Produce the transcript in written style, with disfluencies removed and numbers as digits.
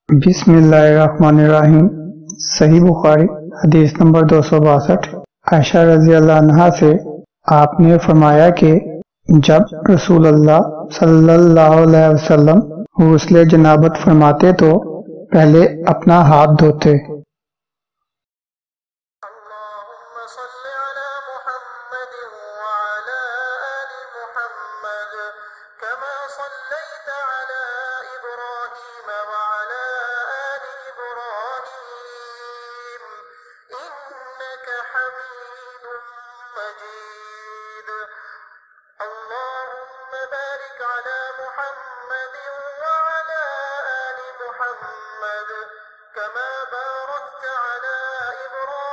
बिस्मिल्लाहिर्रहमानिर्रहीम। सही बुखारी हदीस नंबर 262। आयशा रज़ी अल्लाह अन्हा से आपने फरमाया कि जब रसूलुल्लाह सल्लल्लाहु अलैहि वसल्लम गुस्ले जनाबत फरमाते तो पहले अपना हाथ धोते। كما باركت على إبراهيم